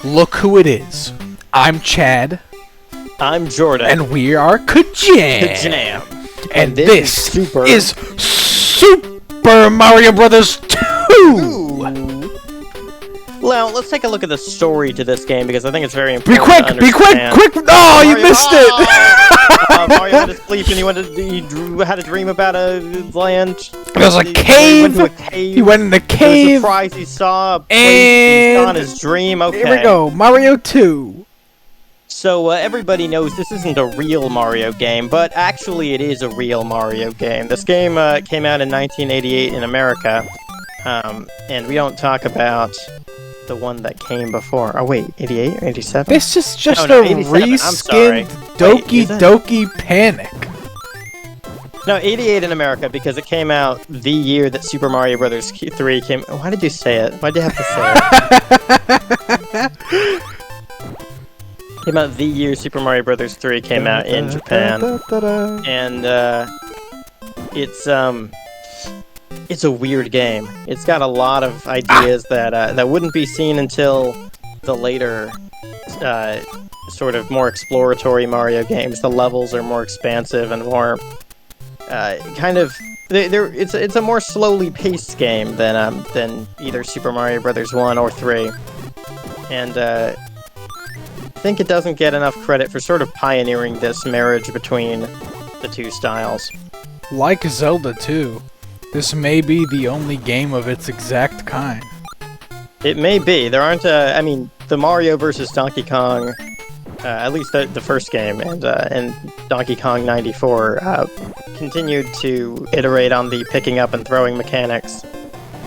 Look who it is. I'm Chad. I'm Jordan. And we are KAJAM. And this is Super Mario Brothers 2! Well, let's take a look at the story to this game because I think it's very important. Be quick! Oh, you missed it! Mario went to sleep and he had a dream about a land. There was a cave. He went in the cave. There was a surprise he saw. A place he saw in his dream. Okay. Here we go. Mario 2. So everybody knows this isn't a real Mario game, but actually it is a real Mario game. This game came out in 1988 in America, and we don't talk about the one that came before. Oh wait, 88 or 87? This is just a reskinned Doki Doki Panic. No, 88 in America because it came out the year that Super Mario Brothers 3 came. Why did you say it? Why did you have to say it? Came out the year Super Mario Brothers 3 came out in Japan, and it's a weird game. It's got a lot of ideas that wouldn't be seen until the later, sort of more exploratory Mario games. The levels are more expansive and more, it's a more slowly paced game than either Super Mario Brothers 1 or 3, and I think it doesn't get enough credit for sort of pioneering this marriage between the two styles. Like Zelda 2, this may be the only game of its exact kind. It may be. There aren't, the Mario vs. Donkey Kong, at least the first game, and Donkey Kong 94, continued to iterate on the picking up and throwing mechanics.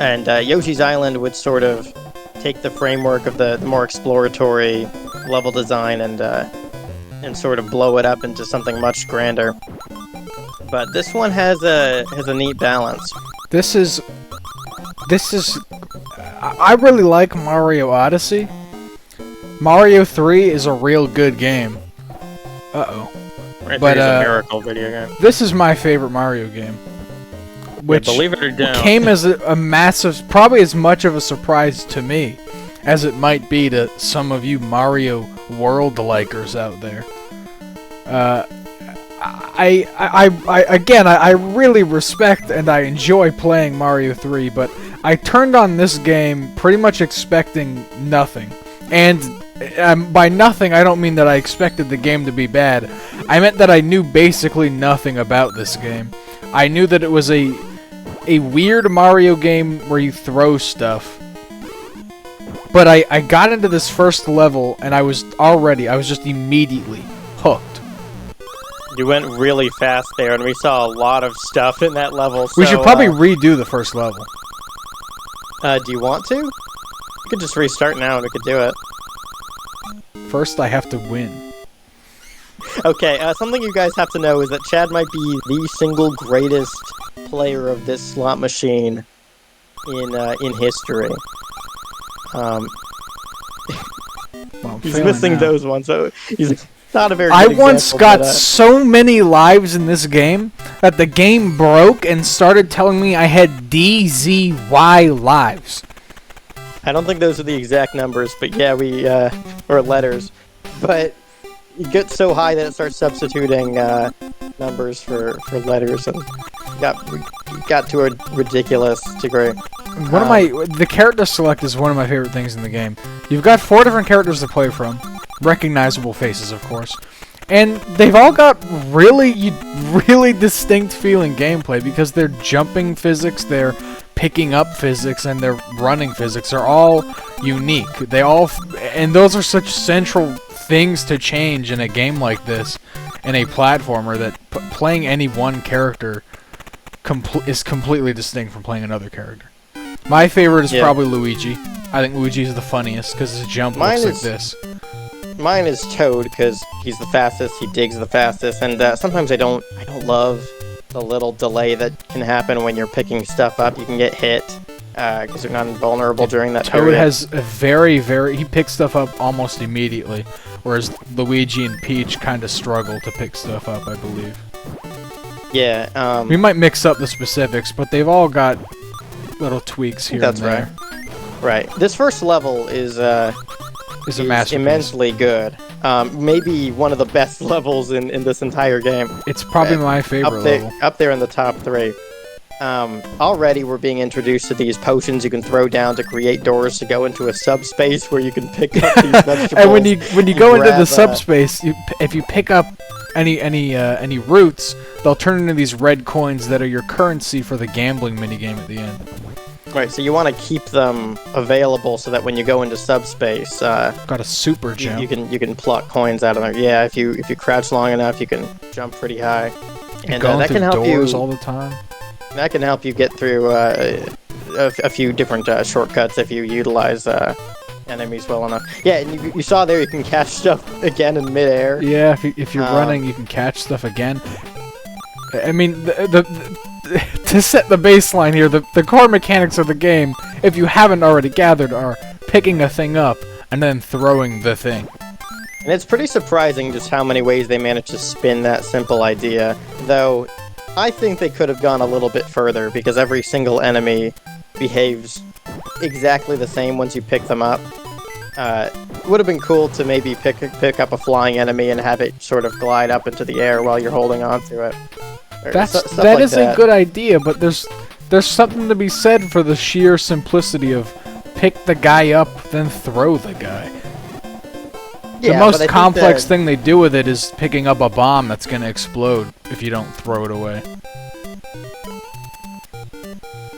And Yoshi's Island would sort of take the framework of the more exploratory level design and sort of blow it up into something much grander. But this one has a neat balance. This is I really like Mario Odyssey. Mario 3 is a real good game. Uh-oh. But a miracle video game. This is my favorite Mario game. Which believe it or don't, came as a massive, probably as much of a surprise to me as it might be to some of you Mario World likers out there. I really respect and I enjoy playing Mario 3, but I turned on this game pretty much expecting nothing. And by nothing, I don't mean that I expected the game to be bad. I meant that I knew basically nothing about this game. I knew that it was a weird Mario game where you throw stuff. But I got into this first level and I was just immediately hooked. You went really fast there, and we saw a lot of stuff in that level. So, we should probably redo the first level. Do you want to? You could just restart now and we could do it. First, I have to win. Okay, something you guys have to know is that Chad might be the single greatest player of this slot machine in history. Well, he's missing now. Those ones, so he's not a very good I example, once got so many lives in this game that the game broke and started telling me I had DZY lives. I don't think those are the exact numbers, but yeah, or letters. But you get so high that it starts substituting numbers for letters, and got to a ridiculous degree. The character select is one of my favorite things in the game. You've got 4 different characters to play from, recognizable faces, of course, and they've all got really distinct feeling gameplay because their jumping physics, their picking up physics, and their running physics are all unique. And those are such central things to change in a game like this, in a platformer, that playing any one character is completely distinct from playing another character. My favorite is probably Luigi. I think Luigi is the funniest because his jump looks like this. Mine is Toad because he's the fastest, he digs the fastest, and sometimes I don't love the little delay that can happen when you're picking stuff up. You can get hit because you're not invulnerable during that period. Toad has a he picks stuff up almost immediately, whereas Luigi and Peach kind of struggle to pick stuff up, I believe. Yeah, we might mix up the specifics, but they've all got little tweaks here and there. Right. This first level is is a masterpiece. Immensely good. Maybe one of the best levels in this entire game. It's probably my favorite level. Up there in the top 3. Already we're being introduced to these potions you can throw down to create doors to go into a subspace where you can pick up these vegetables. And when you go into the subspace, if you pick up any roots, they'll turn into these red coins that are your currency for the gambling minigame at the end. Right, so you want to keep them available so that when you go into subspace, got a super jump. You can pluck coins out of there. Yeah, if you crouch long enough, you can jump pretty high, and that can help doors you all the time. That can help you get through a few different shortcuts if you utilize enemies well enough. Yeah, and you saw there you can catch stuff again in midair. Yeah, if you're running, you can catch stuff again. I mean, to set the baseline here, the core mechanics of the game, if you haven't already gathered, are picking a thing up and then throwing the thing. And it's pretty surprising just how many ways they managed to spin that simple idea, though I think they could have gone a little bit further, because every single enemy behaves exactly the same once you pick them up. It would have been cool to maybe pick up a flying enemy and have it sort of glide up into the air while you're holding on to it. That is a good idea, but there's something to be said for the sheer simplicity of pick the guy up, then throw the guy. The most complex thing they do with it is picking up a bomb that's going to explode if you don't throw it away.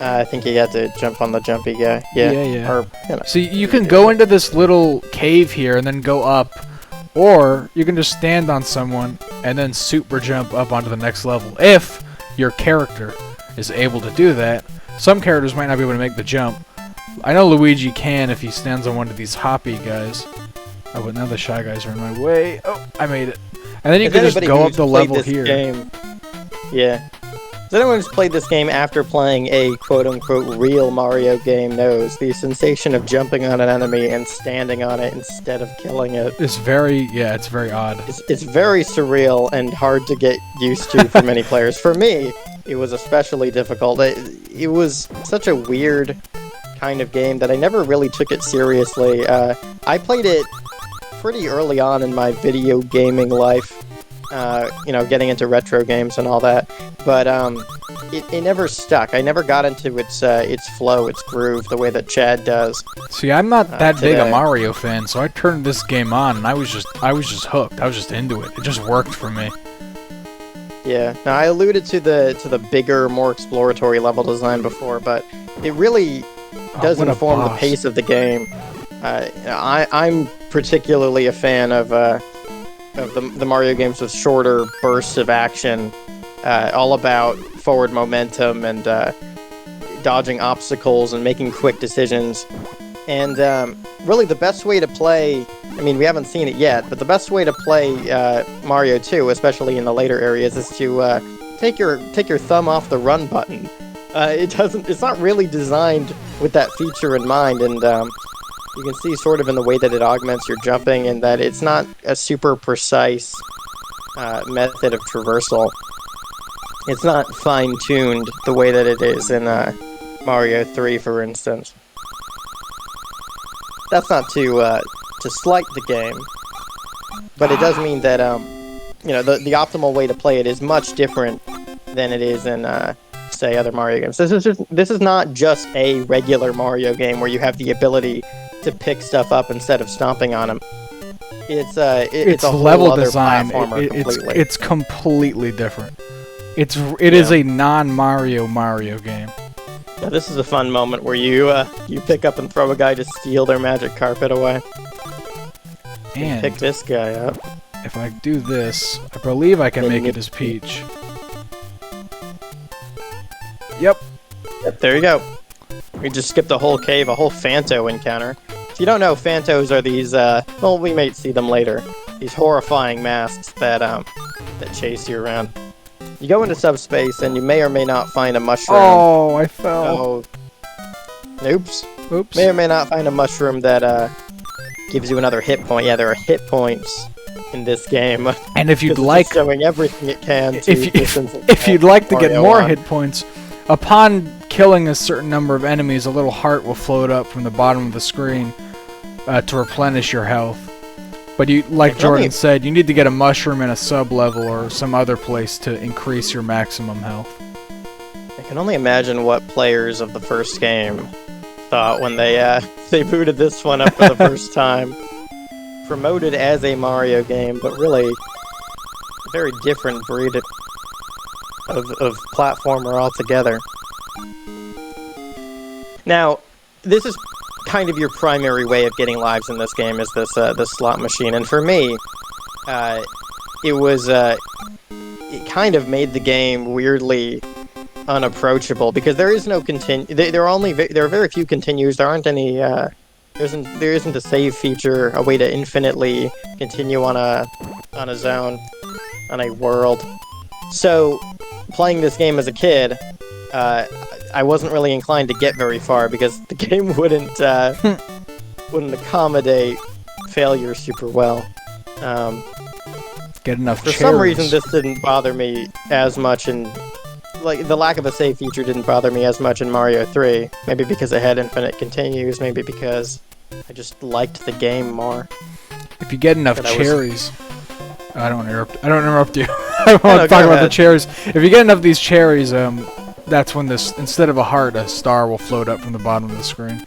I think you have to jump on the jumpy guy. Yeah. Or, So you can go into this little cave here and then go up, or you can just stand on someone and then super jump up onto the next level. If your character is able to do that. Some characters might not be able to make the jump. I know Luigi can if he stands on one of these hoppy guys. Oh, but now the shy guys are in my way. Oh, I made it. And then you can just go up the level here. Yeah. As anyone who's played this game after playing a quote-unquote real Mario game knows, the sensation of jumping on an enemy and standing on it instead of killing it. It's very, it's very odd. It's very surreal and hard to get used to for many players. For me, it was especially difficult. It was such a weird kind of game that I never really took it seriously. I played it pretty early on in my video gaming life. Getting into retro games and all that, but it never stuck. I never got into its flow, its groove, the way that Chad does. See, I'm not that big a Mario fan, so I turned this game on and I was just hooked. I was just into it. It just worked for me. Yeah. Now I alluded to the bigger, more exploratory level design before, but it really does inform the pace of the game. I'm particularly a fan of the Mario games with shorter bursts of action, all about forward momentum and dodging obstacles and making quick decisions. And really the best way to play, I mean, we haven't seen it yet, but the best way to play Mario 2, especially in the later areas, is to take your thumb off the run button. It's not really designed with that feature in mind, and you can see sort of in the way that it augments your jumping, and that it's not a super precise method of traversal. It's not fine-tuned the way that it is in Mario 3, for instance. That's not to slight the game, but it does mean that the optimal way to play it is much different than it is in say other Mario games. This is not just a regular Mario game where you have the ability to pick stuff up instead of stomping on them. It's a whole level other design. Platformer completely. It's completely different. It is a non-Mario game. Yeah, this is a fun moment where you pick up and throw a guy to steal their magic carpet away. And pick this guy up. If I do this, I believe I can make it as Peach. Yep. There you go. We just skipped a whole cave, a whole Phanto encounter. If you don't know, Phantos are these, we may see them later. These horrifying masks that chase you around. You go into subspace and you may or may not find a mushroom. Oh, I fell. Oh. Oops. May or may not find a mushroom that gives you another hit point. Yeah, there are hit points in this game. And if you'd like, showing everything it can. If you'd like to get more hit points, upon killing a certain number of enemies, a little heart will float up from the bottom of the screen. to replenish your health. But you, like Jordan said, you need to get a mushroom in a sub-level or some other place to increase your maximum health. I can only imagine what players of the first game thought when they booted this one up for the first time. Promoted as a Mario game, but really a very different breed of platformer altogether. Now, this is kind of your primary way of getting lives in this game, is this slot machine, and for me, it kind of made the game weirdly unapproachable because there is no there are very few continues. There aren't any. There isn't a save feature, a way to infinitely continue on a zone, on a world. So, playing this game as a kid, I wasn't really inclined to get very far because the game wouldn't accommodate failure super well. Get enough For some reason, this didn't bother me as much, and like the lack of a save feature didn't bother me as much in Mario 3. Maybe because it had infinite continues. Maybe because I just liked the game more. If you get enough cherries, I don't interrupt you. I don't want to talk about the cherries. If you get enough of these cherries, that's when this, instead of a heart, a star will float up from the bottom of the screen.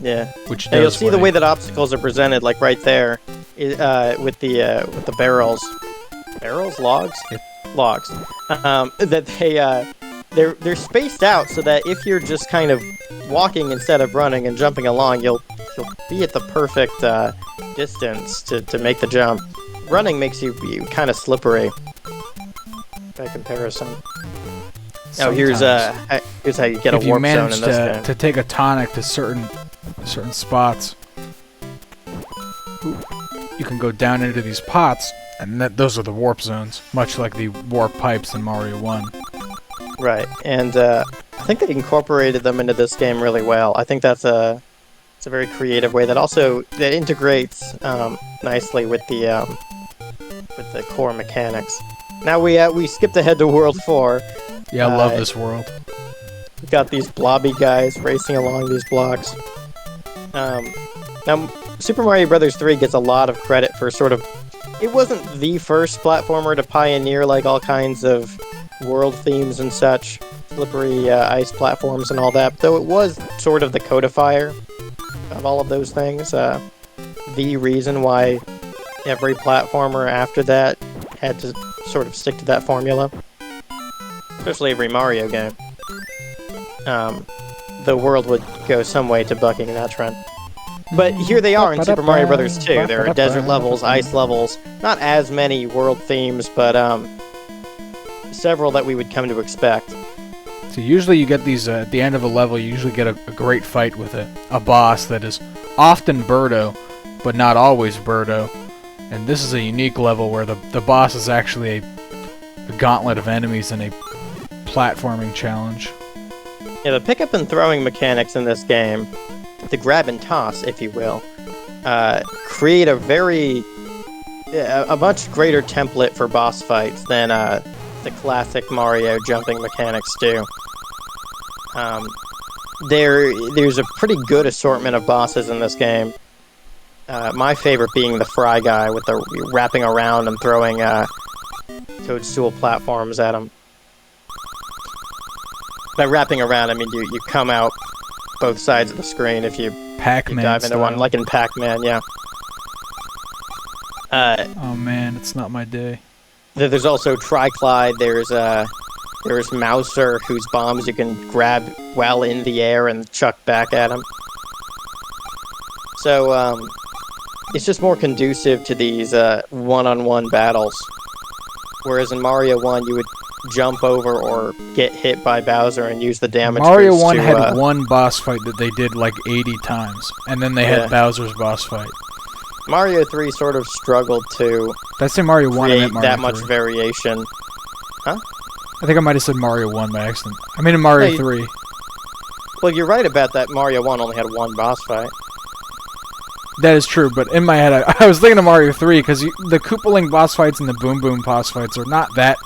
Yeah. Which you'll see the way that obstacles are presented, like right there, with the barrels. Barrels? Logs? Yep. Logs. That they're spaced out so that if you're just kind of walking instead of running and jumping along, you'll be at the perfect distance to make the jump. Running makes you kind of slippery by comparison. Now here's how you get a warp zone in this game. If you manage to take a tonic to certain spots, you can go down into these pots, and those are the warp zones, much like the warp pipes in Mario 1. Right, and I think they incorporated them into this game really well. I think it's a very creative way that integrates nicely with the core mechanics. Now we skipped ahead to World 4. Yeah, I love this world. We've got these blobby guys racing along these blocks. Now, Super Mario Bros. 3 gets a lot of credit for it wasn't the first platformer to pioneer like all kinds of world themes and such, slippery ice platforms and all that, though it was sort of the codifier of all of those things. The reason why every platformer after that had to sort of stick to that formula. Especially every Mario game. The world would go some way to bucking that trend. But here they are in Super Mario Bros. 2. There are desert levels, ice levels, not as many world themes, but several that we would come to expect. So usually you get these, at the end of a level, you usually get a great fight with a boss that is often Birdo, but not always Birdo. And this is a unique level where the boss is actually a gauntlet of enemies in a platforming challenge. Yeah, the pick up and throwing mechanics in this game, the grab and toss, if you will, create a much greater template for boss fights than the classic Mario jumping mechanics do. There's a pretty good assortment of bosses in this game. My favorite being the Fry guy with the wrapping around and throwing toadstool platforms at him. By wrapping around, I mean you come out both sides of the screen if you dive into one, like in Pac-Man, yeah. Oh man, it's not my day. There's also Tri-Clyde, there's Mouser, whose bombs you can grab while in the air and chuck back at him. So, it's just more conducive to these one-on-one battles. Whereas in Mario 1, you would jump over or get hit by Bowser and use the damage Mario 1 had one boss fight that they did like 80 times, and then they had Bowser's boss fight. Mario 3 sort of struggled to Did I say Mario 1? create that much variation. Huh? I think I might have said Mario 1 by accident. I mean in Mario 3. Well, you're right about that. Mario 1 only had one boss fight. That is true, but in my head, I was thinking of Mario 3, because the Koopaling boss fights and the Boom Boom boss fights are not that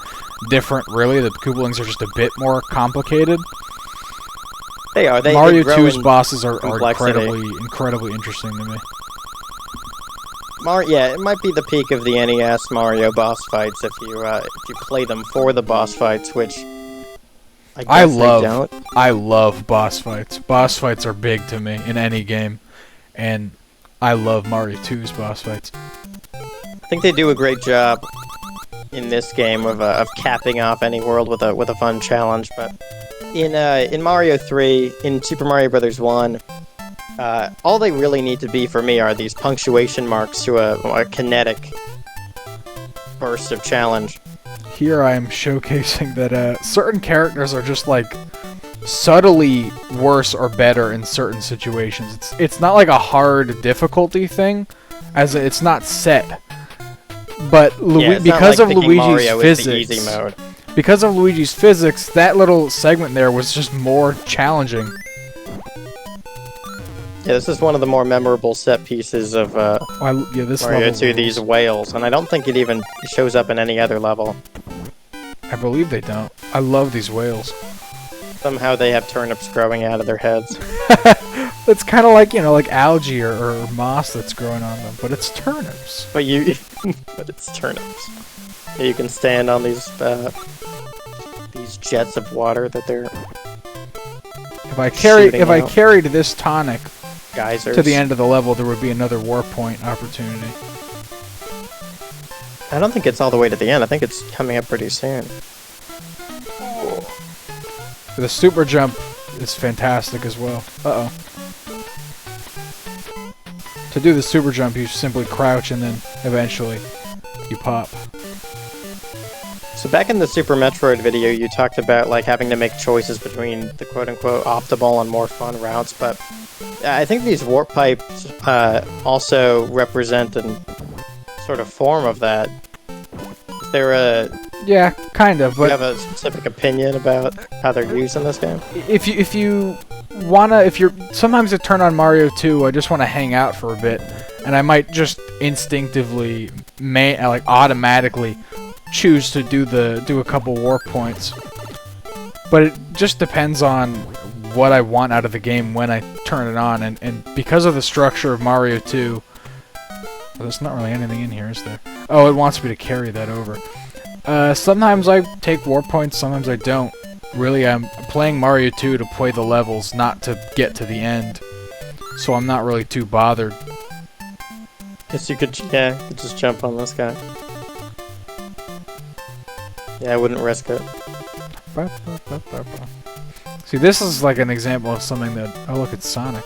different, really. The Koopalings are just a bit more complicated. They are. Mario they grow 2's in bosses are complexity. incredibly interesting to me. Yeah, it might be the peak of the NES Mario boss fights if you play them for the boss fights, which I guess they don't. I love boss fights. Boss fights are big to me in any game, and I love Mario 2's boss fights. I think they do a great job in this game of capping off any world with a fun challenge. But in Mario 3, in Super Mario Bros. 1. All they really need to be for me are these punctuation marks to a kinetic burst of challenge. Here I am showcasing that certain characters are just like subtly worse or better in certain situations. It's not like a hard difficulty thing, as it's not set. But because of Luigi's physics, because of Luigi's physics, that little segment there was just more challenging. Yeah, this is one of the more memorable set pieces of this Mario 2, these whales, and I don't think it even shows up in any other level. I believe they don't. I love these whales. Somehow they have turnips growing out of their heads. It's kind of like, like algae or moss that's growing on them, but it's turnips. But it's turnips. Yeah, you can stand on these jets of water that they're If I carried this tonic geysers to the end of the level, there would be another warp point opportunity. I don't think it's all the way to the end. I think it's coming up pretty soon. The super jump is fantastic as well. Uh-oh. To do the super jump, you simply crouch and then eventually you pop. So back in the Super Metroid video, you talked about like having to make choices between the quote-unquote optimal and more fun routes, but I think these warp pipes also represent a sort of form of that. Is there a... Yeah, kind of, but... Do you have a specific opinion about how they're used in this game? If you're... Sometimes I turn on Mario 2, I just want to hang out for a bit, and I might just instinctively, automatically choose to do a couple warp points. But it just depends on what I want out of the game when I turn it on, and because of the structure of Mario 2... Well, there's not really anything in here, is there? Oh, it wants me to carry that over. Sometimes I take warp points, sometimes I don't. Really, I'm playing Mario 2 to play the levels, not to get to the end. So I'm not really too bothered. Guess you could just jump on this guy. Yeah, I wouldn't risk it. See, this is like an example of something that... Oh, look, it's Sonic.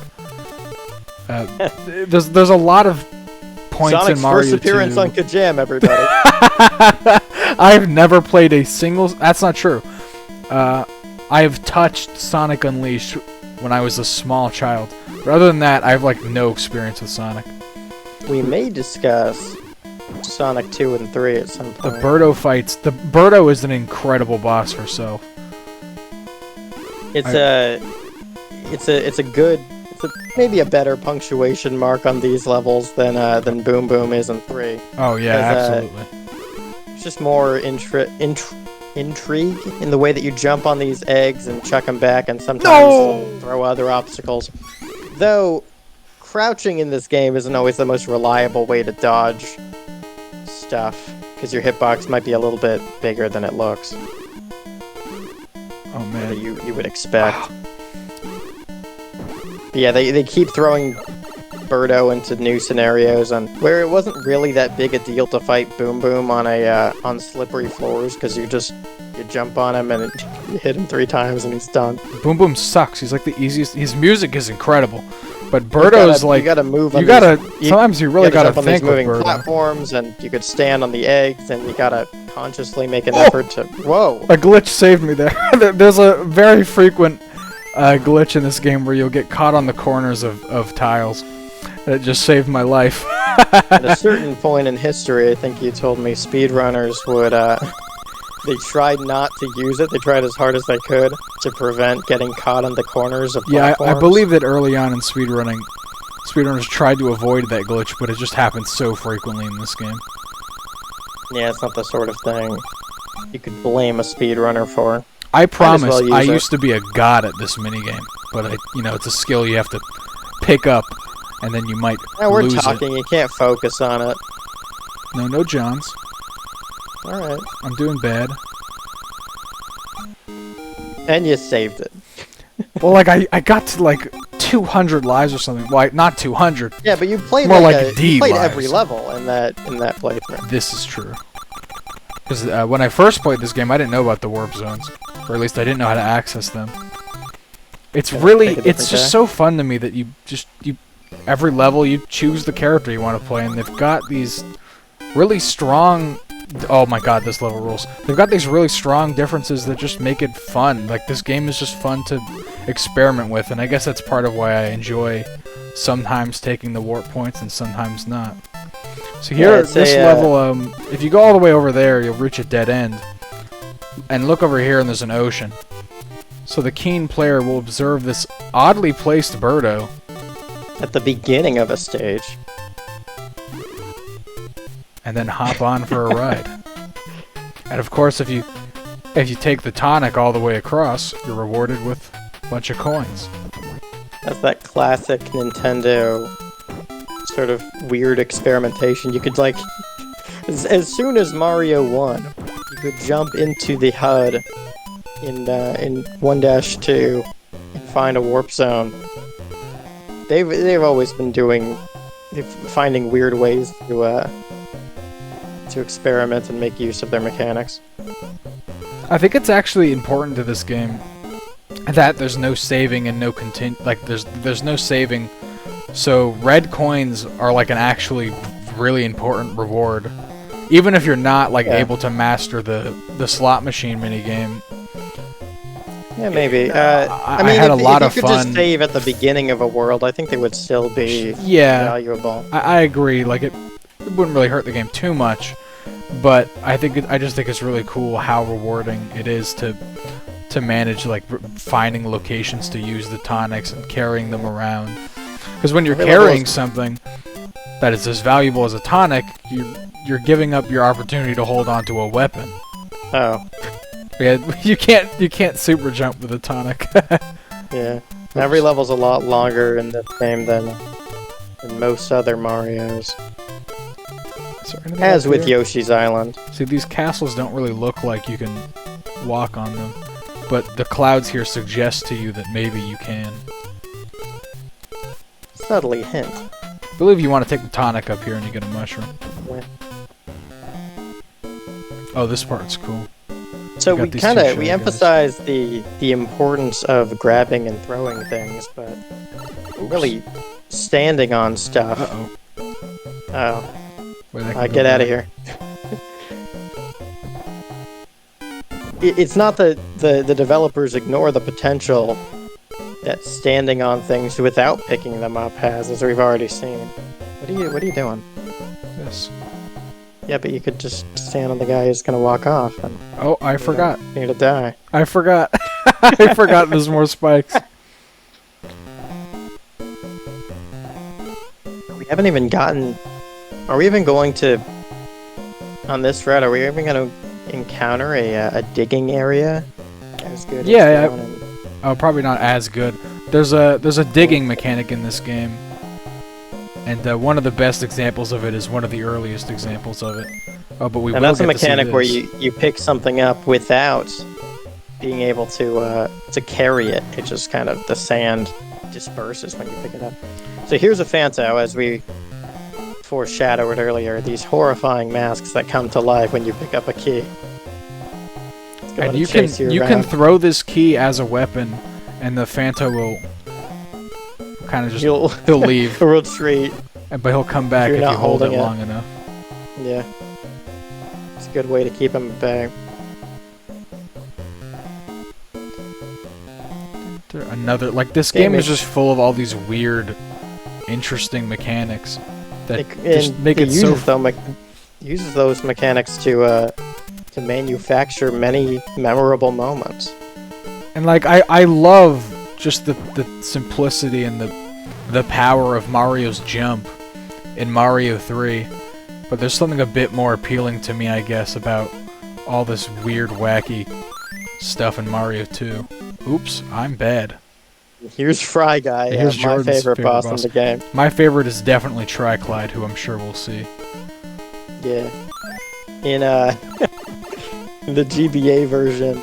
There's a lot of points Sonic's in Mario 2. first appearance on KAJAM, everybody. I've never played a single... That's not true. I have touched Sonic Unleashed when I was a small child. But other than that, I have like no experience with Sonic. We may discuss Sonic 2 and 3 at some point. The Birdo fights... The Birdo is an incredible boss herself. It's maybe a better punctuation mark on these levels than Boom Boom is in 3. Oh yeah, absolutely. It's just more intrigue in the way that you jump on these eggs and chuck them back, and sometimes throw other obstacles. Though crouching in this game isn't always the most reliable way to dodge stuff, because your hitbox might be a little bit bigger than it looks. Oh man, that you would expect. But yeah, they keep throwing Birdo into new scenarios, and where it wasn't really that big a deal to fight Boom Boom on slippery floors, because you jump on him and you hit him 3 times and he's done. Boom Boom sucks. He's like the easiest. His music is incredible, but Birdo's like you gotta move. Sometimes you really gotta think on these moving with Birdo. Platforms, and you could stand on the eggs, and you gotta consciously make an effort to. Whoa! A glitch saved me there. There's a very frequent glitch in this game where you'll get caught on the corners of tiles. It just saved my life. At a certain point in history, I think you told me speedrunners would, they tried not to use it. They tried as hard as they could to prevent getting caught on the corners of platforms. Yeah, I believe that early on in speedrunning, speedrunners tried to avoid that glitch, but it just happens so frequently in this game. Yeah, it's not the sort of thing you could blame a speedrunner for. I promise, I used to be a god at this minigame. but you know, it's a skill you have to pick up, and then you might Now we're lose talking. You can't focus on it. it. No Johns. All right. I'm doing bad. And you saved it. Well, like I got to like 200 lives or something. Well, not 200. Yeah, but you played More like, like D you played lives. every level in that playthrough. This is true. Because when I first played this game, I didn't know about the warp zones, or at least I didn't know how to access them. It's really, it's just so fun to me that you every level you choose the character you want to play, and they've got these really strong. Oh my god, this level rules. They've got these really strong differences that just make it fun. Like, this game is just fun to experiment with, and I guess that's part of why I enjoy sometimes taking the warp points and sometimes not. So here, this level, if you go all the way over there, you'll reach a dead end. And look over here, and there's an ocean. So the keen player will observe this oddly placed birdo At the beginning of a stage. and then hop on for a ride. And of course, if you take the tonic all the way across, you're rewarded with a bunch of coins. That's that classic Nintendo sort of weird experimentation. You could, like, as soon as Mario 1, you could jump into the HUD in 1-2 and find a warp zone. They've always been finding weird ways to experiment and make use of their mechanics. I think it's actually important to this game that there's no saving and no there's no saving. So red coins are like an actually really important reward, even if you're not able to master the slot machine minigame. Yeah, maybe. I mean, had a lot of if you fun. could just save at the beginning of a world, I think they would still be valuable. I agree. Like, it wouldn't really hurt the game too much, but I just think it's really cool how rewarding it is to manage, like, finding locations to use the tonics and carrying them around. Because when you're carrying something that is as valuable as a tonic, you're giving up your opportunity to hold on to a weapon. Oh. Yeah, you can't super jump with a tonic. Yeah. Every level's a lot longer in this game than most other Marios. As with Yoshi's Island. See, these castles don't really look like you can walk on them, but the clouds here suggest to you that maybe you can. Subtly hint. I believe you want to take the tonic up here and you get a mushroom. Yeah. Oh, this part's cool. So we emphasize the importance of grabbing and throwing things, but really standing on stuff. Oh. Get out of here. It's not that the developers ignore the potential that standing on things without picking them up has, as we've already seen. What are you doing? This. Yeah, but you could just stand on the guy who's gonna walk off. And, oh, I forgot. You're gonna die. I forgot. I forgot there's more spikes. We haven't even gotten... Are we even going to... On this route, are we even gonna encounter a digging area? As good yeah, oh, probably not as good. There's a digging mechanic in this game. And one of the best examples of it is one of the earliest examples of it. Oh, but we and that's a mechanic where you pick something up without being able to carry it. It just kind of, the sand disperses when you pick it up. So here's a Phanto, as we foreshadowed earlier, these horrifying masks that come to life when you pick up a key. And you can throw this key as a weapon, and the Phanto will kind of just he'll leave. He'll retreat. But he'll come back if you hold it long enough. Yeah. It's a good way to keep him at bay. Another, like, this game is just full of all these weird, interesting mechanics that just make it so... uses those mechanics to manufacture many memorable moments. And, like, I love just the simplicity and the power of Mario's jump in Mario 3, but there's something a bit more appealing to me, I guess, about all this weird, wacky stuff in Mario 2. Oops, I'm bad. Here's Fry Guy, Here's my Jordan's favorite boss boss. in the game. My favorite is definitely Triclyde, who I'm sure we'll see. Yeah. In the GBA version,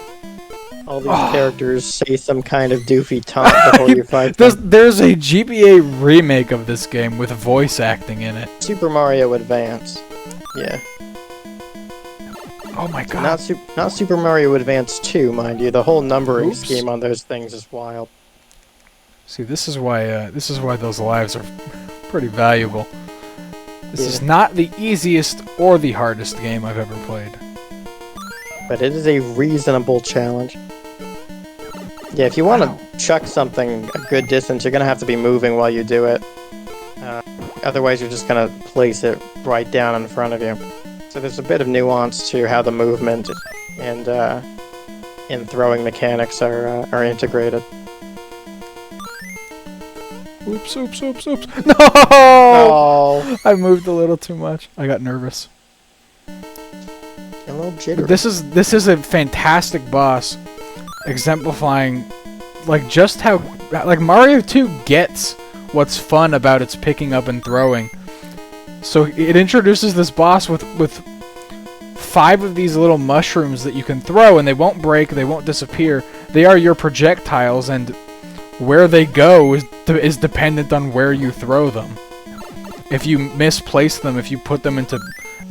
all these characters say some kind of doofy taunt before you fight them. There's a GBA remake of this game with voice acting in it. Super Mario Advance. Yeah. Oh my god. Not Super Mario Advance 2, mind you. The whole numbering Oops. scheme on those things is wild. See, this is why those lives are pretty valuable. This is Yeah. not the easiest or the hardest game I've ever played. But it is a reasonable challenge. Yeah, if you want Wow. to chuck something a good distance, you're going to have to be moving while you do it. Otherwise, you're just going to place it right down in front of you. So there's a bit of nuance to how the movement and throwing mechanics are integrated. Oops, oops, oops, oops. No! Oh, I moved a little too much. I got nervous. a little jittery. This is a fantastic boss, exemplifying like just how like Mario 2 gets what's fun about its picking up and throwing. So it introduces this boss with 5 of these little mushrooms that you can throw, and they won't break, they won't disappear. They are your projectiles, and where they go is dependent on where you throw them. If you misplace them, if you put them into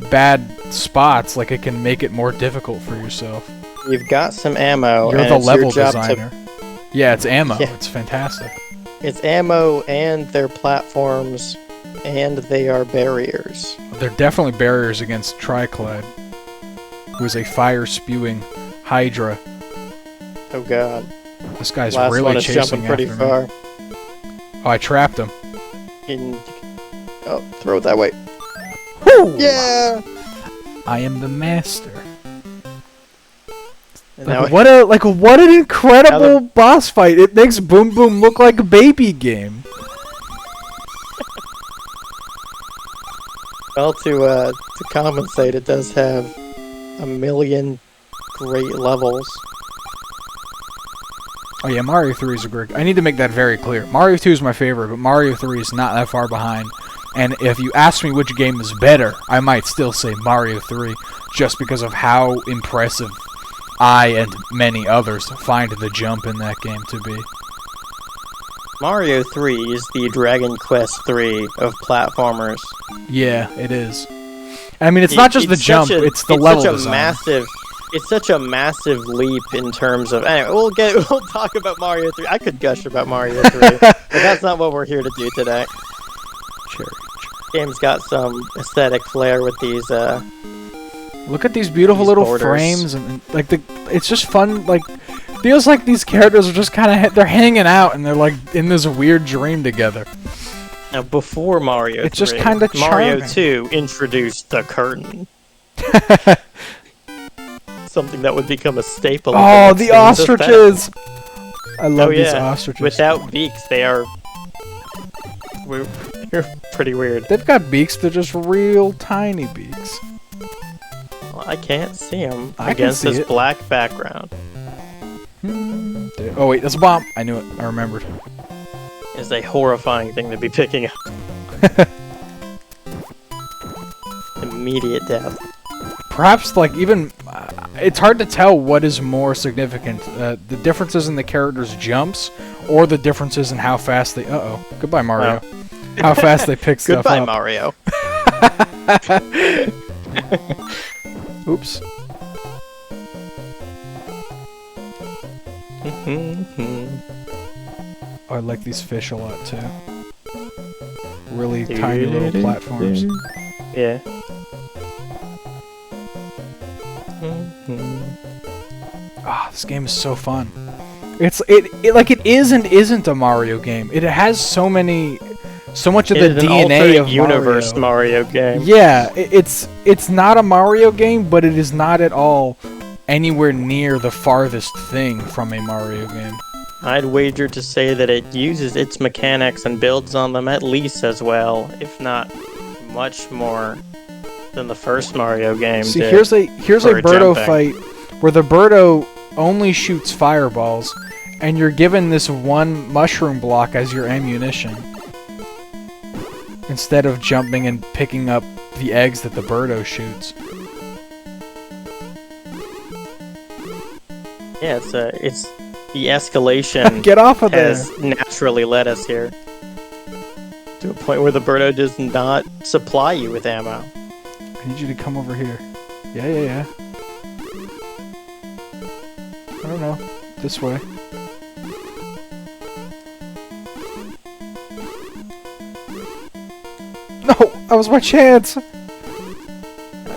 bad spots, like it can make it more difficult for yourself. You've got some ammo. You're and the it's level your job designer. Yeah, it's ammo. Yeah. It's fantastic. It's ammo, and they're platforms, and they are barriers. They're definitely barriers against Triclyde, who is a fire-spewing Hydra. Oh god. This guy's Last really one is chasing jumping pretty after far. me. Oh, I trapped him. Oh, throw it that way. Woo! Yeah! I am the master. And now What an incredible boss fight! It makes Boom Boom look like a baby game. well, to compensate, it does have a million great levels. Oh yeah, Mario 3 is a great. I need to make that very clear. Mario 2 is my favorite, but Mario 3 is not that far behind. And if you ask me which game is better, I might still say Mario 3, just because of how impressive I and many others find the jump in that game to be. Mario 3 is the Dragon Quest 3 of platformers. Yeah, it is. I mean, it's not just the jump; it's the level design. It's such a massive leap in terms of. Anyway, we'll talk about Mario 3. I could gush about Mario 3, but that's not what we're here to do today. Cherry. Game's got some aesthetic flair with these. Look at these beautiful These little borders. frames, and like it's just fun. Like, feels like these characters are just kind of they're hanging out, and they're like in this weird dream together. Now, before Mario 3, It's just kinda Mario charming. 2 introduced the curtain. Something that would become a staple. Oh, of the next game's ostriches! I love Oh, these yeah. ostriches. Without beaks, they are they're pretty weird. They've got beaks, they're just real tiny beaks. Well, I can't see them I can against see this it. black background. Oh wait, that's a bomb! I knew it. I remembered. It's a horrifying thing to be picking up. Immediate death. Perhaps, like, even... it's hard to tell what is more significant. The differences in the characters' jumps, or the differences in how fast they... Uh-oh. Goodbye, Mario. How fast they pick stuff Goodbye, up. Mario. Oops. Oh, I like these fish a lot, too. Really tiny little platforms. Yeah. Ah, this game is so fun. It like it is and isn't a Mario game. It has so much of It the is an DNA alternate of universe Mario. Mario game. Yeah, it's not a Mario game, but it is not at all anywhere near the farthest thing from a Mario game. I'd wager to say that it uses its mechanics and builds on them at least as well, if not much more than the first Mario game See, did. here's a for Birdo jumping. fight where the Birdo only shoots fireballs, and you're given this one mushroom block as your ammunition. Instead of jumping and picking up the eggs that the birdo shoots. Yeah, it's the escalation Get off of there! has naturally led us here. To a point where the birdo does not supply you with ammo. I need you to come over here. Yeah. I don't know. This way. No! That was my chance!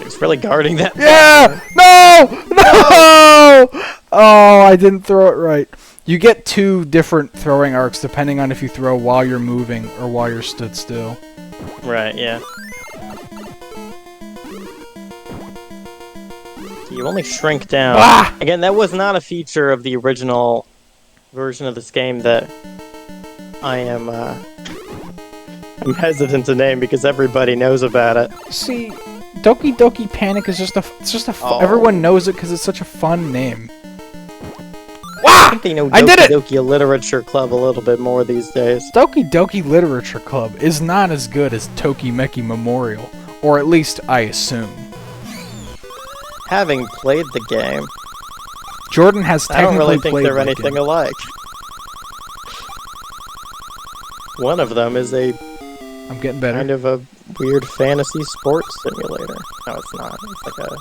He's really guarding that. Yeah! No! No! Oh, I didn't throw it right. You get 2 different throwing arcs depending on if you throw while you're moving or while you're stood still. Right, yeah. You only shrink down. Ah! Again, that was not a feature of the original version of this game that I am I'm hesitant to name because everybody knows about it. See, Doki Doki Panic is just Oh. everyone knows it because it's such a fun name. I think they know I did Doki it! Doki Literature Club a little bit more these days. Doki Doki Literature Club is not as good as Tokimeki Memorial, or at least I assume. Having played the game, Jordan has I don't technically really think played they're that anything game. alike. One of them is a I'm getting better. kind of a weird fantasy sports simulator. No, it's not. It's like a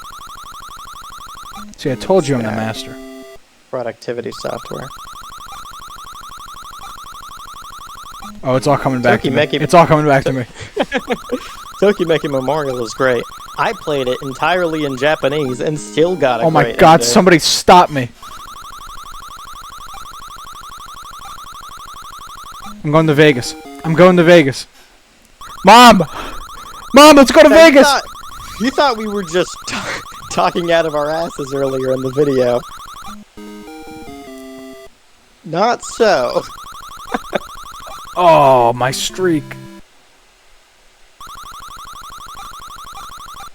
See, I told you I'm the master. productivity software. Oh, it's all coming back to me. Tokimeki- It's all coming back to me. Tokimeki Memorial is great. I played it entirely in Japanese and still got a Oh my great god, ending. somebody stop me. I'm going to Vegas. I'm going to Vegas. Mom! Mom, let's go to Now, Vegas! You thought we were just talking out of our asses earlier in the video. Not so. Oh, my streak.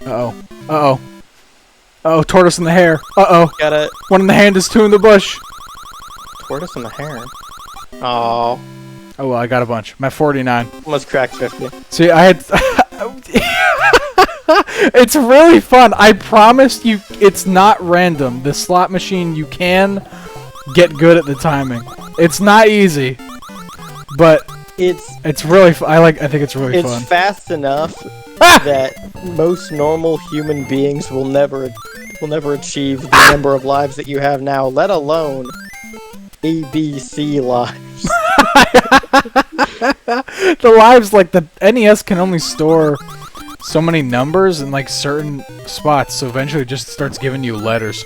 Uh-oh. Uh-oh. Uh-oh, tortoise in the hair. Uh-oh. Got a One in the hand is 2 in the bush. tortoise in the hair. Oh, Oh, well, I got a bunch. I'm at 49. almost cracked 50. See, I had... It's really fun. I promised you it's not random. The slot machine, you can get good at the timing. It's not easy, but it's really I think it's really It's fun. fast enough that most normal human beings will never achieve the number of lives that you have now, let alone ABC lives. The lives, like, the NES can only store so many numbers in, like, certain spots, so eventually it just starts giving you letters.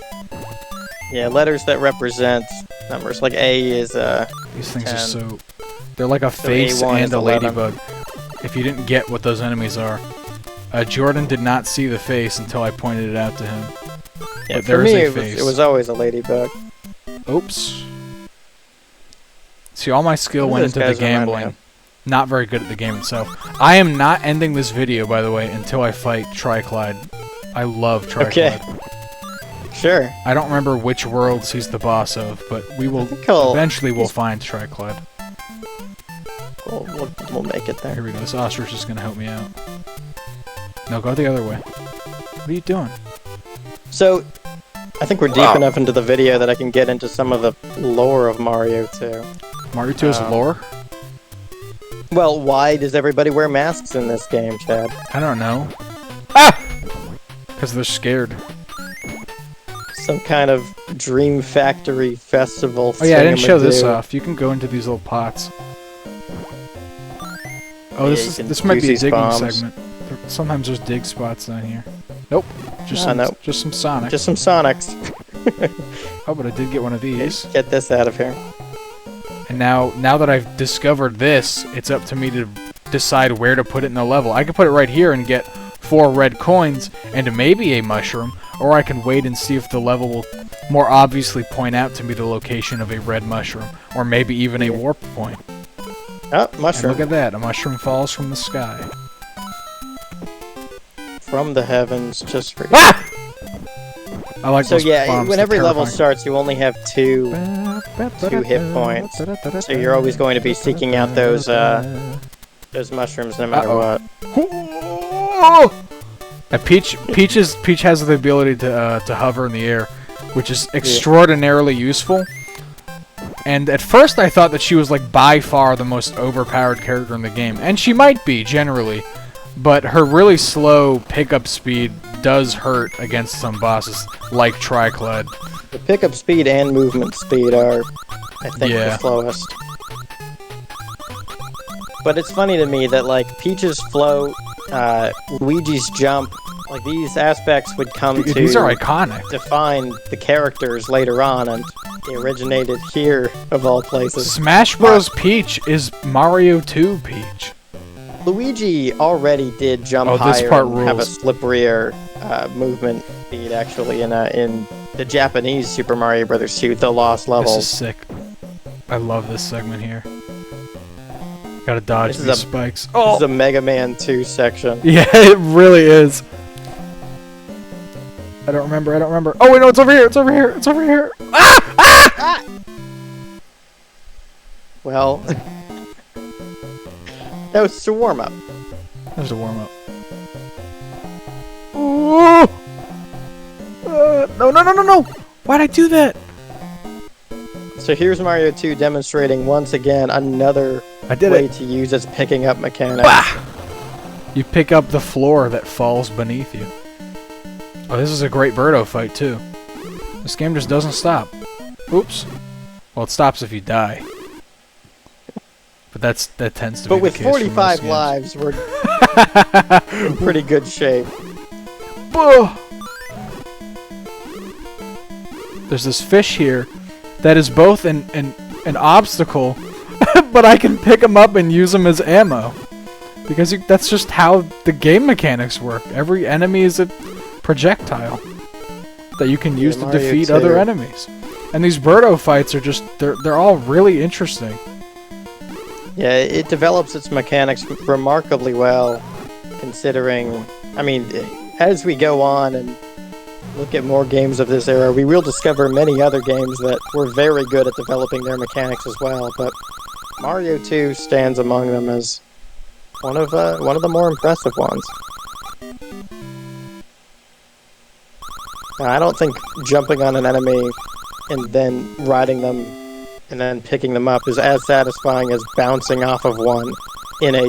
Yeah, letters that represent numbers. Like A is These things 10. are so... They're like a face A1 and is a 11. ladybug. If you didn't get what those enemies are. Jordan did not see the face until I pointed it out to him. yeah. But For there is me, a it face. was always a ladybug. Oops. See, all my skill What do went those into the guys remind me gambling. of? Not very good at the game itself. I am not ending this video, by the way, until I fight Triclide. I love Triclide. Okay. Sure. I don't remember which worlds he's the boss of, but we will eventually we'll find Triclide. We'll make it Here there. we go. This ostrich is gonna help me out. No, go the other way. What are you doing? So, I think we're deep enough into the video that I can get into some of the lore of Mario 2. Mario 2 is lore? Well, why does everybody wear masks in this game, Chad? I don't know. Ah! Because they're scared. Some kind of Dream Factory festival. Oh yeah, I didn't show this thingamadoo. off. You can go into these little pots. Oh, Yeah, this you is can this might use be a these digging bombs. segment. Sometimes there's dig spots down here. Nope. Just Ah, some, nope. just some Sonic. Just some Sonics. Oh, but I did get one of these. Get this out of here. And now that I've discovered this, it's up to me to decide where to put it in the level. I could put it right here and get 4 red coins and maybe a mushroom, or I can wait and see if the level will more obviously point out to me the location of a red mushroom, or maybe even a warp point. Oh, And mushroom. look at that, a mushroom falls from the sky. From the heavens, just for you. Ah! I like So those yeah, bombs. when They're every level terrifying. starts, you only have two hit points. So you're always going to be seeking out those mushrooms no matter what. And Peach has the ability to hover in the air, which is extraordinarily useful. And at first I thought that she was like by far the most overpowered character in the game, and she might be generally, but her really slow pickup speed does hurt against some bosses like Triclad. The pickup speed and movement speed are, I think, the slowest. But it's funny to me that like Peach's float, Luigi's jump, like these aspects would come to these are iconic. Define the characters later on, and they originated here of all places. Smash Bros. Peach is Mario 2 Peach. Luigi already did jump higher and have a slipperier movement speed actually in the Japanese Super Mario Bros. 2, The Lost Levels. This is sick. I love this segment here. Gotta dodge these spikes. This is a Mega Man 2 section. Yeah, it really is. I don't remember. Oh wait, no, it's over here. Ah! Well, that was just a warm-up. That was a warm-up. Oh! No! Why'd I do that? So here's Mario 2 demonstrating once again another way to use its picking up mechanic. Bah! You pick up the floor that falls beneath you. Oh, this is a great Birdo fight too. This game just doesn't stop. Oops. Well, it stops if you die. But that tends to be the case. But with 45 lives, we're in pretty good shape. There's this fish here that is both an obstacle, but I can pick him up and use him as ammo. Because that's just how the game mechanics work. Every enemy is a projectile that you can use to defeat other enemies. And these Birdo fights are just, they're all really interesting. Yeah, it develops its mechanics remarkably well, considering, I mean, as we go on and look at more games of this era, we will discover many other games that were very good at developing their mechanics as well, but Mario 2 stands among them as one of the more impressive ones. Now, I don't think jumping on an enemy and then riding them and then picking them up is as satisfying as bouncing off of one in a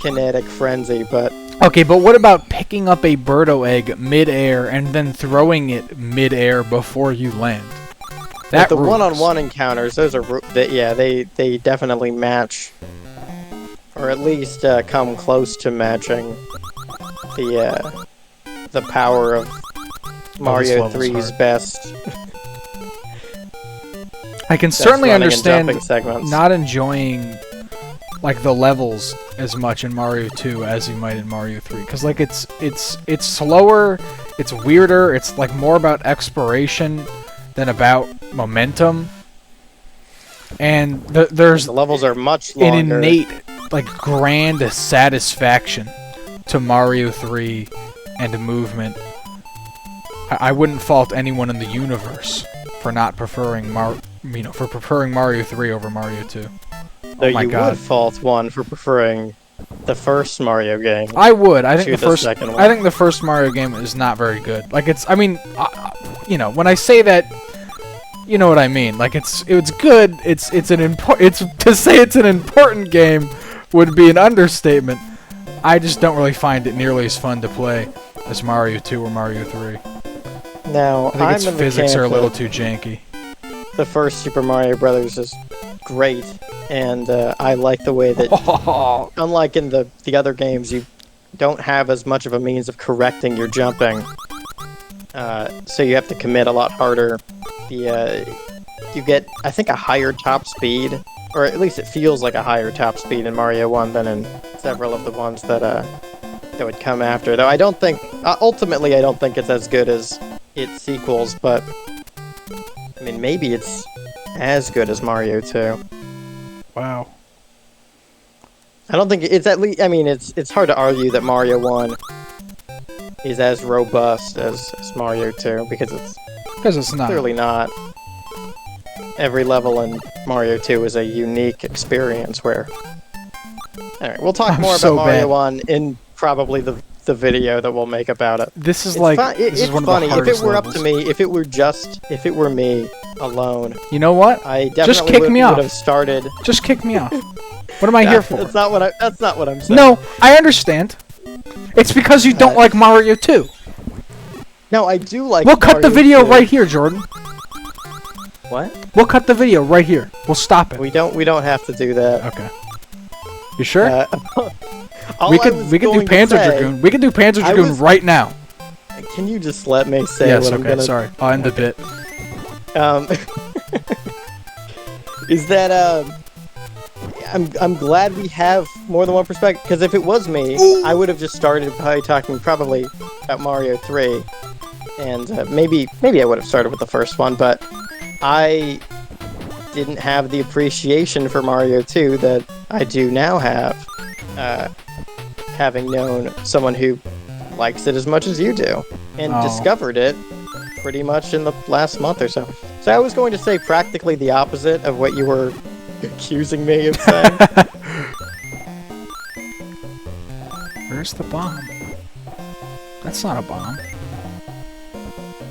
kinetic frenzy, but... Okay, but what about picking up a Birdo egg mid-air and then throwing it mid-air before you land? That the one-on-one encounters, those are... Yeah, they definitely match, or at least come close to matching the power of Mario 3's best. I can certainly understand not enjoying like the levels as much in Mario 2 as you might in Mario 3, because like it's slower, it's weirder, it's like more about exploration than about momentum, and there's the levels are much longer. An innate like grand satisfaction to Mario 3 and movement. I wouldn't fault anyone in the universe for not preferring Mario 3 over Mario 2. Though you would fault one for preferring the first Mario game. I would. I think the first Mario game is not very good. Like it's, I mean, you know, when I say that, you know what I mean. Like it's good. It's to say it's an important game would be an understatement. I just don't really find it nearly as fun to play as Mario 2 or Mario 3. Now, I think its physics are a little too janky. The first Super Mario Brothers is great, and I like the way that, unlike in the other games, you don't have as much of a means of correcting your jumping, so you have to commit a lot harder. You get, I think, a higher top speed, or at least it feels like a higher top speed in Mario 1 than in several of the ones that would come after. Though I don't think, ultimately, I don't think it's as good as its sequels, but I mean, maybe it's as good as Mario 2. Wow. I don't think it's at least, I mean, it's hard to argue that Mario 1 is as robust as Mario 2, because it's not. clearly not. Every level in Mario 2 is a unique experience where... Alright, we'll talk more so about Mario bad. 1 in probably the video that we'll make about it. This is It's like it's this is one funny. of the hardest If it were levels. up to me, if it were me alone, You know what? I Just definitely kick me off. would have started. Just kick me off. What am I here for? That's not what I'm saying. No, I understand. It's because you don't like Mario 2. No, I do like. We'll cut the Mario video 2. right here, Jordan. What? We'll cut the video right here. We'll stop it. We don't have to do that. Okay. You sure? All we I could was do going to Panzer say- Dragoon. We can do Panzer I Dragoon was- right now. Can you just let me say Yes. what I'm Okay. gonna? Sorry. I'll end the bit. Is that I'm glad we have more than one perspective, because if it was me, I would have just started by talking probably about Mario 3, and maybe I would have started with the first one, but I didn't have the appreciation for Mario 2 that I do now have, having known someone who likes it as much as you do, and Oh. discovered it pretty much in the last month or so. So I was going to say practically the opposite of what you were accusing me of saying. Where's the bomb? That's not a bomb.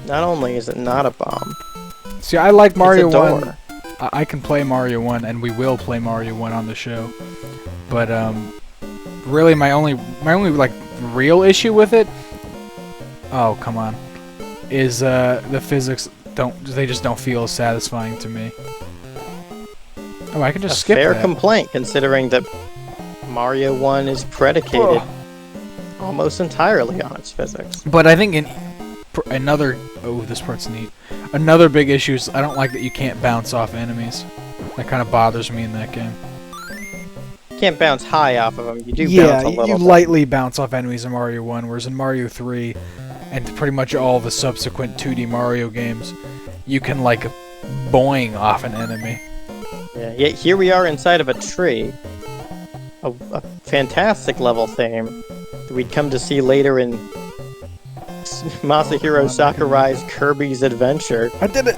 Not only is it not a bomb, See, I like Mario it's a 1. door. I can play Mario 1, and we will play Mario 1 on the show. But really, my only like real issue with it. Oh, come on. Is the physics they just don't feel as satisfying to me. Oh, I can just skip Fair that. complaint, considering that Mario 1 is predicated Oh. almost entirely on its physics. But I think another... Oh, this part's neat. Another big issue is I don't like that you can't bounce off enemies. That kind of bothers me in that game. You can't bounce high off of them. You do Yeah, bounce a little you bit. lightly bounce off enemies in Mario 1, whereas in Mario 3, and pretty much all the subsequent 2D Mario games, you can, like, boing off an enemy. Yeah, yet here we are inside of a tree. A fantastic level theme that we'd come to see later in Masahiro Sakurai's Kirby's Adventure. I did it!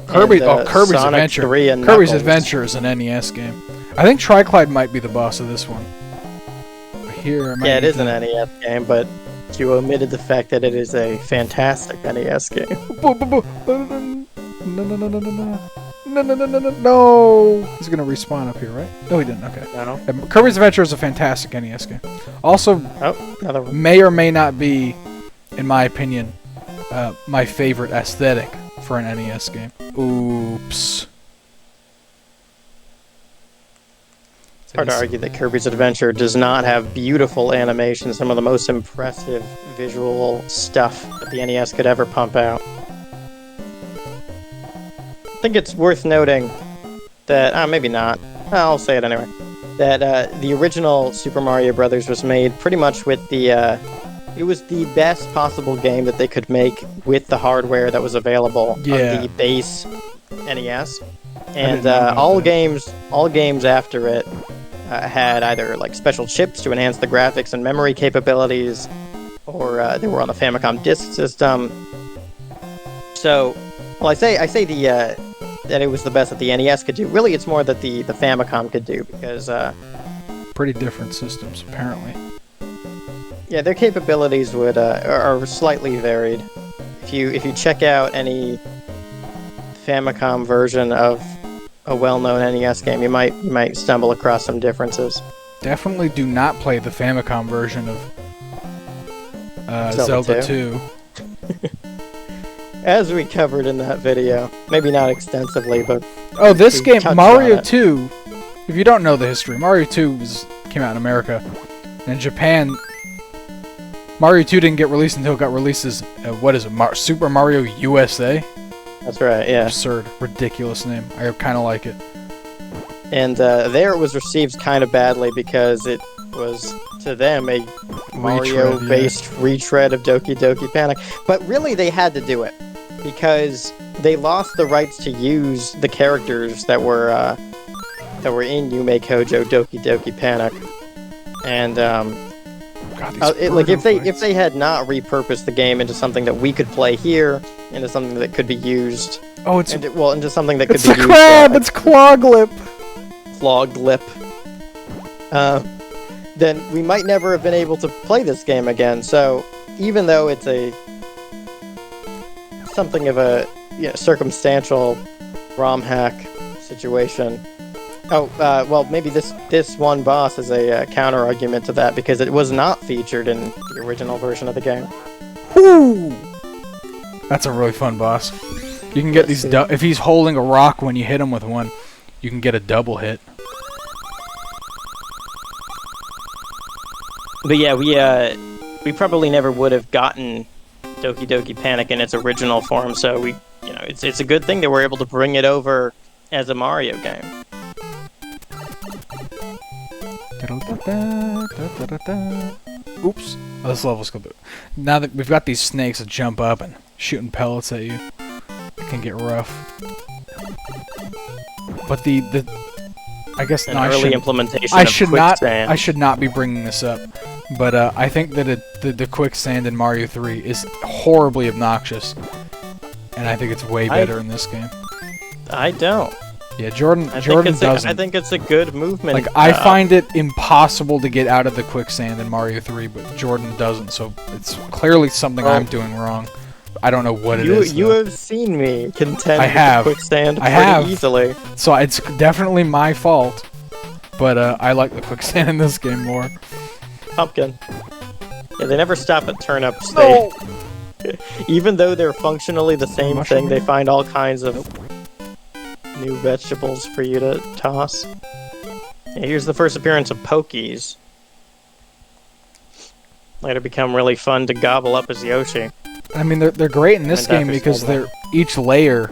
Kirby's Sonic Adventure. 3 and Kirby's Knuckles. Adventure is an NES game. I think Triclide might be the boss of this one. But here, I might Yeah, it need is an NES game, but you omitted the fact that it is a fantastic NES game. No! He's gonna respawn up here, right? No, he didn't. Okay. No? Kirby's Adventure is a fantastic NES game. Also, Oh, another one. may or may not be, in my opinion, my favorite aesthetic for an NES game. Oops. It's hard to argue that Kirby's Adventure does not have beautiful animation, some of the most impressive visual stuff that the NES could ever pump out. I think it's worth noting that, maybe not, I'll say it anyway, that the original Super Mario Bros. Was made pretty much with the, it was the best possible game that they could make with the hardware that was available on the base NES. And know about all that. games after it had either like special chips to enhance the graphics and memory capabilities, or they were on the Famicom Disk System. So, well, I say the that it was the best that the NES could do. Really, it's more that the Famicom could do, because Pretty different systems, apparently. yeah, their capabilities are slightly varied. If you check out any Famicom version of a well-known NES game, you might stumble across some differences. Definitely do not play the Famicom version of Zelda Zelda 2. As we covered in that video, maybe not extensively, but Oh, this we game, touched Mario on it. 2, if you don't know the history, Mario 2 came out in America. And in Japan, Mario 2 didn't get released until it got released as, what is it, Super Mario USA? that's right, yeah. Absurd, ridiculous name. I kind of like it. And there it was received kind of badly because it was, to them, a Mario-based retread of Doki Doki Panic. But really, they had to do it because they lost the rights to use the characters that were in Yume Kojo Doki Doki Panic. And God, these like if fights. they had not repurposed the game into something that we could play here, into something that could be used, Oh, it's into something that could it's be a used. crab. It's Cloglip. Clog lip. Then we might never have been able to play this game again. So even though it's something of a circumstantial ROM hack situation. Oh, well, maybe this one boss is a counter argument to that because it was not featured in the original version of the game. Woo! That's a really fun boss. You can get these if he's holding a rock when you hit him with one, you can get a double hit. But yeah, we probably never would have gotten Doki Doki Panic in its original form, so it's a good thing that we're able to bring it over as a Mario game. Oops. Oh, this level's good. Now that we've got these snakes that jump up and shooting pellets at you, it can get rough. But I guess An early implementation I of should quicksand. I should not be bringing this up, but I think that the quicksand in Mario 3 is horribly obnoxious, and I think it's way better in this game. I don't. Yeah, Jordan doesn't. I think it's a good movement. Like, I find it impossible to get out of the quicksand in Mario 3, but Jordan doesn't, so it's clearly something I'm doing wrong. I don't know what it is. You have seen me contend I have. with the quicksand pretty easily. So it's definitely my fault, but I like the quicksand in this game more. Pumpkin. Yeah, they never stop at turnips. No! Even though they're functionally the same Mushroom thing, they here? find all kinds of new vegetables for you to toss. Yeah, here's the first appearance of Pokies. Later become really fun to gobble up as Yoshi. I mean, they're great in this game because each layer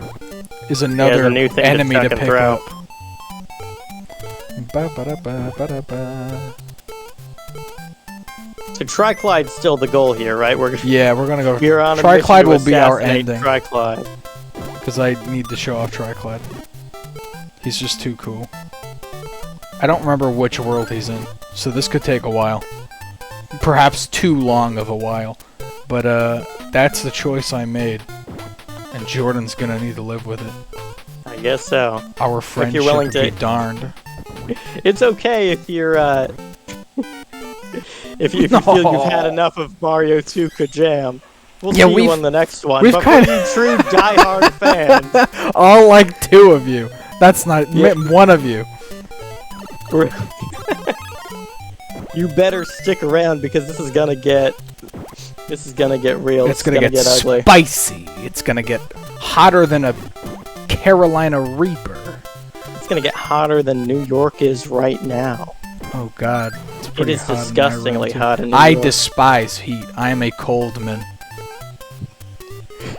is another new thing enemy to chuck and pick throw. up. Ba-ba-da-ba-ba-da-ba. So Triclyde's still the goal here, right? Yeah, we're gonna go. We're on a Triclyde mission to will be our assassinate ending. Triclyde. Because I need to show off Triclyde. He's just too cool. I don't remember which world he's in, so this could take a while. Perhaps too long of a while. But that's the choice I made. And Jordan's gonna need to live with it. I guess so. Our friendship willing be to- darned. It's okay if you're if you feel you've had enough of Mario 2 KAJAM. We'll see you on the next one. But for you true diehard fans, All like two of you. That's not one of you. you better stick around because this is gonna get real. It's gonna get ugly. spicy. It's gonna get hotter than a Carolina Reaper. It's gonna get hotter than New York is right now. Oh God, it's It pretty is hot in my disgustingly room, too. hot in New I York. despise heat. I am a cold man.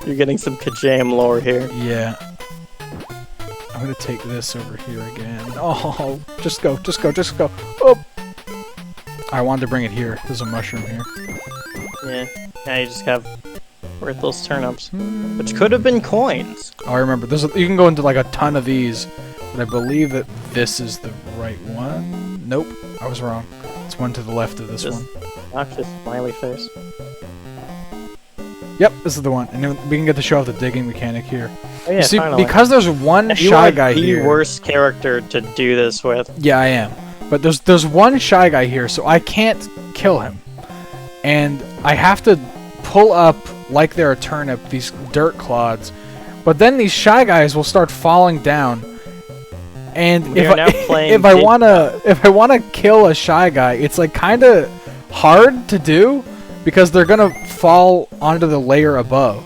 You're getting some KAJAM lore here. Yeah. I'm gonna take this over here again. Oh, just go, just go, just go. Oh! I wanted to bring it here. There's a mushroom here. Yeah. Now you just have worthless turnips, which could have been coins. Oh, I remember. You can go into like a ton of these, but I believe that this is the right one. Nope, I was wrong. It's one to the left of this Just one. noxious smiley face. Yep, this is the one. And then we can get to show off the digging mechanic here. Oh yeah, You see, finally. because there's one You shy are guy the here. worst character to do this with. Yeah, I am. But there's one shy guy here, so I can't kill him. And I have to pull up, like they're a turnip, these dirt clods. But then these shy guys will start falling down. And We are now playing if I wanna kill a shy guy, it's like kinda hard to do because they're gonna fall onto the layer above.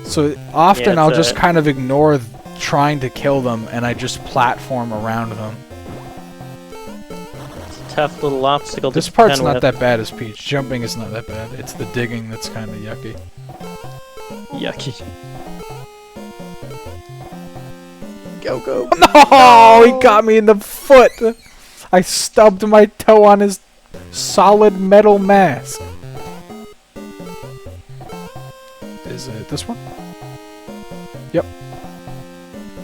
So often I'll just kind of ignore trying to kill them and I just platform around them. Tough little obstacle to This part's contend not with. that bad as Peach. Jumping is not that bad. It's the digging that's kind of yucky. Yucky. Go, go. No! He got me in the foot! I stubbed my toe on his solid metal mask. Is it this one? Yep.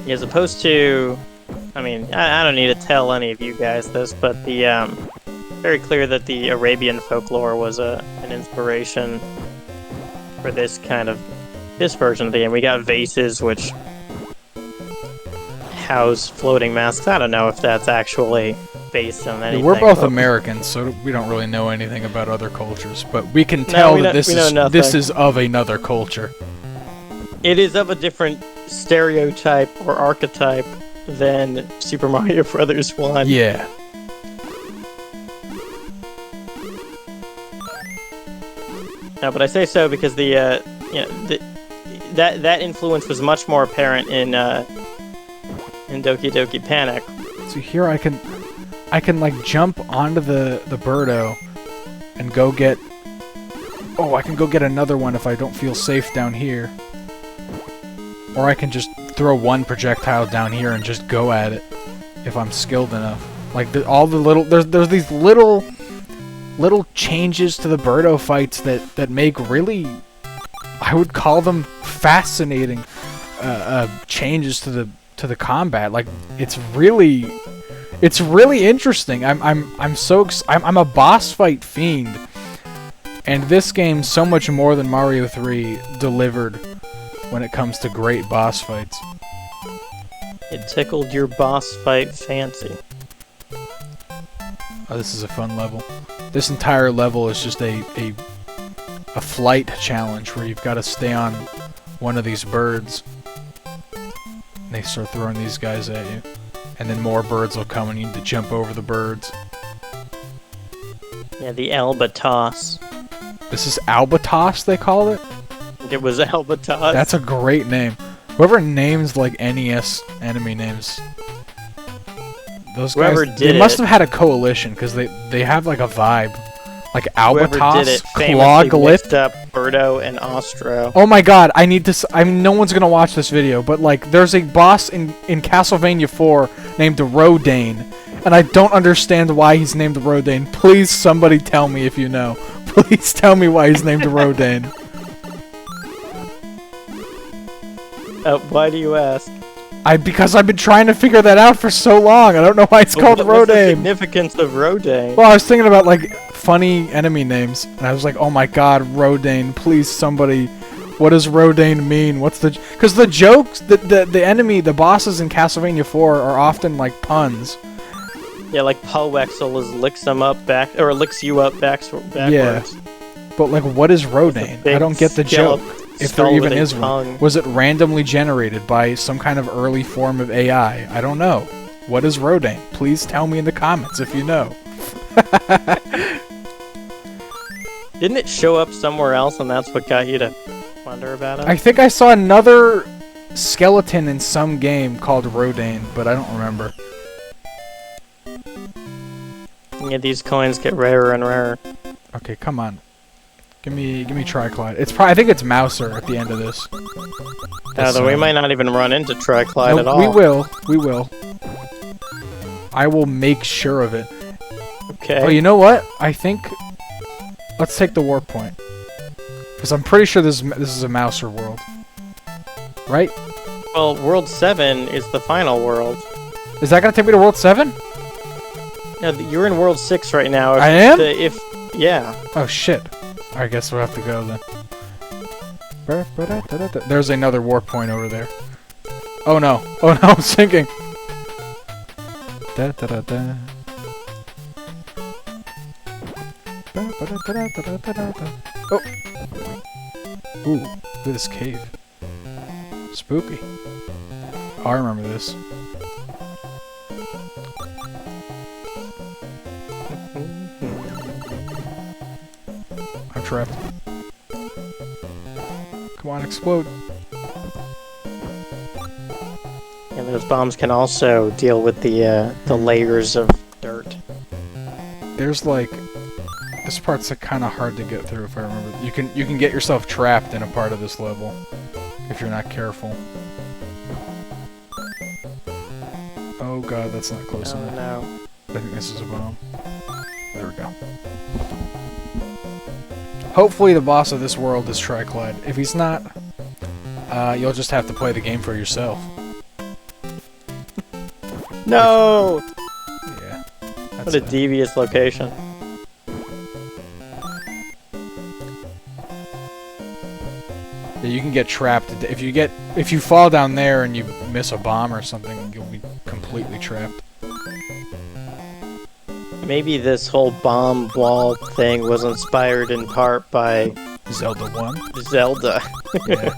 As opposed to, I mean, I don't need to tell any of you guys this, but the very clear that the Arabian folklore was an inspiration for this version of the game. We got vases which house floating masks. I don't know if that's actually based on anything. We're both Americans, so we don't really know anything about other cultures, but we can tell that this is of another culture. It is of a different stereotype or archetype than Super Mario Brothers 1. Yeah. No, but I say so because that influence was much more apparent in Doki Doki Panic. So here I can like jump onto the Birdo and go get. Oh, I can go get another one if I don't feel safe down here. Or I can just throw one projectile down here and just go at it if I'm skilled enough. Like all the little there's these little changes to the Birdo fights that make really, I would call them fascinating changes to the combat. Like it's really interesting. I'm a boss fight fiend, and this game so much more than Mario 3 delivered when it comes to great boss fights. It tickled your boss fight fancy. Oh, this is a fun level. This entire level is just a flight challenge where you've got to stay on one of these birds. And they start throwing these guys at you. And then more birds will come and you need to jump over the birds. Yeah, the Albatos. This is Albatos, they called it? It was Albatos. That's a great name. Whoever names like NES enemy names, those guys, they must have had a coalition because they have like a vibe, like Albatos, Clawglyph, up Birdo and Ostro. Oh my God! no one's gonna watch this video, but like, there's a boss in Castlevania 4 named Rodane, and I don't understand why he's named Rodane. Please, somebody tell me if you know. Please tell me why he's named Rodane. Why do you ask? Because I've been trying to figure that out for so long. I don't know why it's called Rodane. What's the significance of Rodane? Well, I was thinking about like funny enemy names, and I was like, oh my God, Rodane! Please, somebody, what does Rodane mean? What's the? Because the jokes, the enemy, the bosses in Castlevania 4 are often like puns. Yeah, like Powexel licks you up backwards. Yeah, but like, what is Rodane? I don't get the joke. If there even is one. Was it randomly generated by some kind of early form of AI? I don't know. What is Rodane? Please tell me in the comments if you know. Didn't it show up somewhere else and that's what got you to wonder about it? I think I saw another skeleton in some game called Rodane, but I don't remember. Yeah, these coins get rarer and rarer. Okay, come on. Give me Triclide. I think it's Mouser at the end of this. We might not even run into Triclide at all. We will. I will make sure of it. Okay. Oh, you know what? I think... Let's take the warp point. Because I'm pretty sure this is a Mouser world. Right? Well, World 7 is the final world. Is that going to take me to World 7? No, you're in World 6 right now. I am? Yeah. Oh, shit. I guess we'll have to go then. There's another warp point over there. Oh no! Oh no! I'm sinking. Oh! Ooh! Look at this cave. Spooky. Oh, I remember this. I'm trapped. Come on, explode. And those bombs can also deal with the layers of dirt. There's like... This part's kind of hard to get through if I remember. You can get yourself trapped in a part of this level if you're not careful. Oh god, that's not close enough. No. I think this is a bomb. There we go. Hopefully the boss of this world is Triclide. If he's not, you'll just have to play the game for yourself. No! Yeah. What a devious location. Yeah, you can get trapped. If you fall down there and you miss a bomb or something, you'll be completely trapped. Maybe this whole bomb wall thing was inspired in part by Zelda 1? Zelda. Yeah.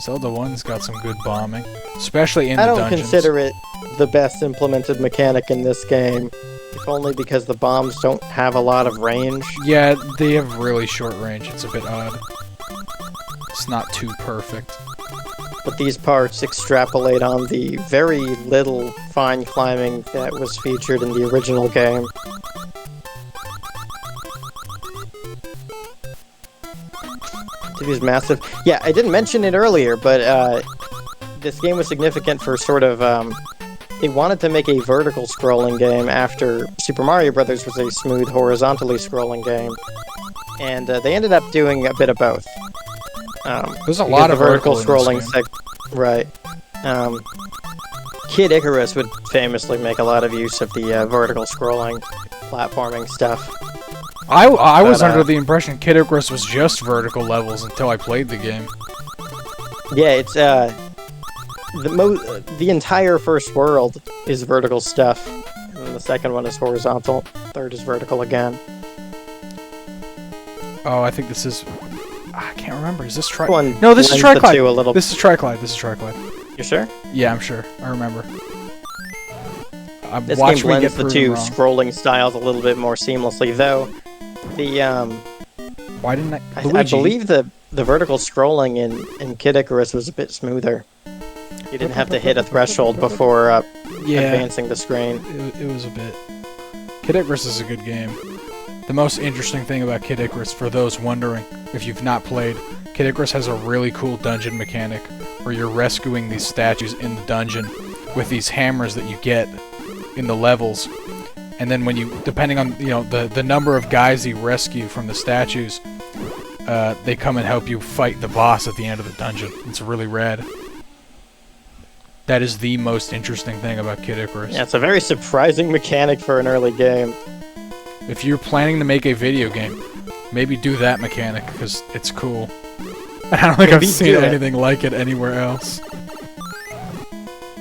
Zelda 1's got some good bombing. Especially in the I don't dungeons. consider it the best implemented mechanic in this game. If only because the bombs don't have a lot of range. Yeah, they have really short range. It's a bit odd. It's not too perfect. But these parts extrapolate on the very little fine climbing that was featured in the original game. It's massive. Yeah, I didn't mention it earlier, but this game was significant for sort of... they wanted to make a vertical scrolling game after Super Mario Bros. Was a smooth horizontally scrolling game. And they ended up doing a bit of both. There's a lot of vertical scrolling. Right. Kid Icarus would famously make a lot of use of the vertical scrolling platforming stuff. I was under the impression Kid Icarus was just vertical levels until I played the game. Yeah, it's the entire first world is vertical stuff, and the second one is horizontal. Third is vertical again. Oh, I think this is. I can't remember. Is this One No, this is blends the Triclide. two a little. This is Triclide. This is Triclide. You sure? Yeah, I'm sure. I remember. This Watch game me get blends the proven two wrong. scrolling styles a little bit more seamlessly, though. The Why didn't I? I believe the vertical scrolling in Kid Icarus was a bit smoother. You didn't have to hit a threshold before advancing the screen. It was a bit. Kid Icarus is a good game. The most interesting thing about Kid Icarus, for those wondering, if you've not played, Kid Icarus has a really cool dungeon mechanic where you're rescuing these statues in the dungeon with these hammers that you get in the levels. And then when you, depending on, the number of guys you rescue from the statues, they come and help you fight the boss at the end of the dungeon. It's really rad. That is the most interesting thing about Kid Icarus. Yeah, it's a very surprising mechanic for an early game. If you're planning to make a video game, maybe do that mechanic, because it's cool. I don't think I've seen anything like it anywhere else.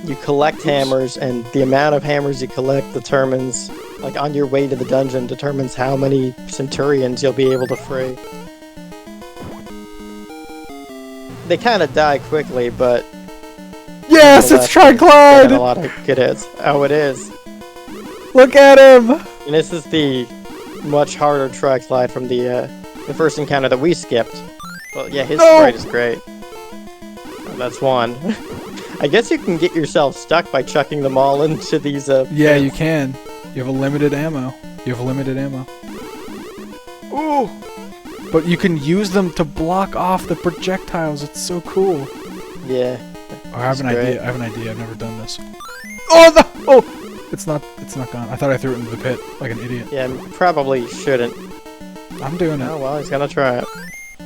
You collect hammers, and the amount of hammers you collect determines, like on your way to the dungeon, determines how many centurions you'll be able to free. They kind of die quickly, but... Yes, it's A Triclide! lot of good hits. Oh, it is. Look at him! And this is the much harder Triclide from the first encounter that we skipped. Well, yeah, his sprite is great. Oh, that's one. I guess you can get yourself stuck by chucking them all into these, Yeah, pits. you can. You have a limited ammo. Ooh! But you can use them to block off the projectiles. It's so cool. Yeah. Oh, I have an great. idea. I've never done this. Oh! It's not gone. I thought I threw it into the pit like an idiot. Yeah, probably shouldn't. I'm doing it. Oh, well, he's gonna try it.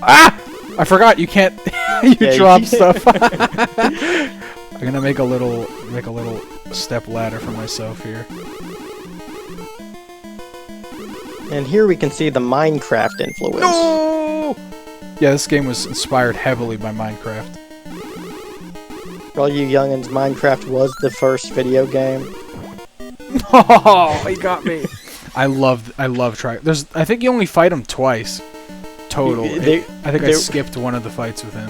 Ah! I forgot you can't. You Yeah, drop you- stuff. I'm gonna make a little step ladder for myself here. And here we can see the Minecraft influence. No! Yeah, this game was inspired heavily by Minecraft. For all you youngins, Minecraft was the first video game. Oh, he got me. I love I think you only fight him twice. Total. I think I skipped one of the fights with him.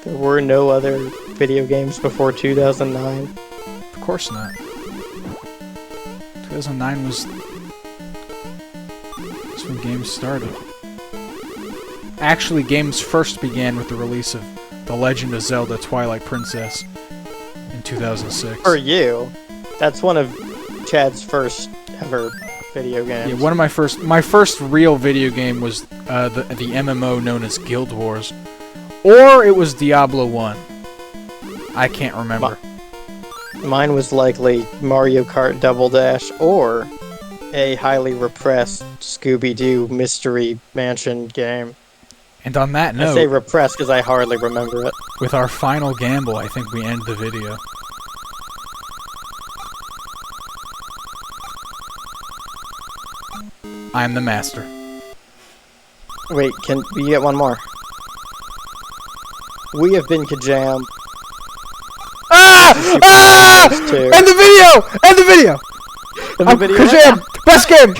There were no other video games before 2009. Of course not. 2009 was when games started. Actually, games first began with the release of The Legend of Zelda Twilight Princess in 2006. For you, that's one of Chad's first ever video games. Yeah, one of my first real video game was the MMO known as Guild Wars, or it was Diablo 1. I can't remember. Mine was likely Mario Kart Double Dash or a highly repressed Scooby-Doo Mystery Mansion game. And on that I say note, repressed because I hardly remember it. with our final gamble, I think we end the video. I'm the master. Wait, can we get one more? We have been KAJAM. Ah! Ah! Too. End the video! End the video! In the video right KAJAM! Best game!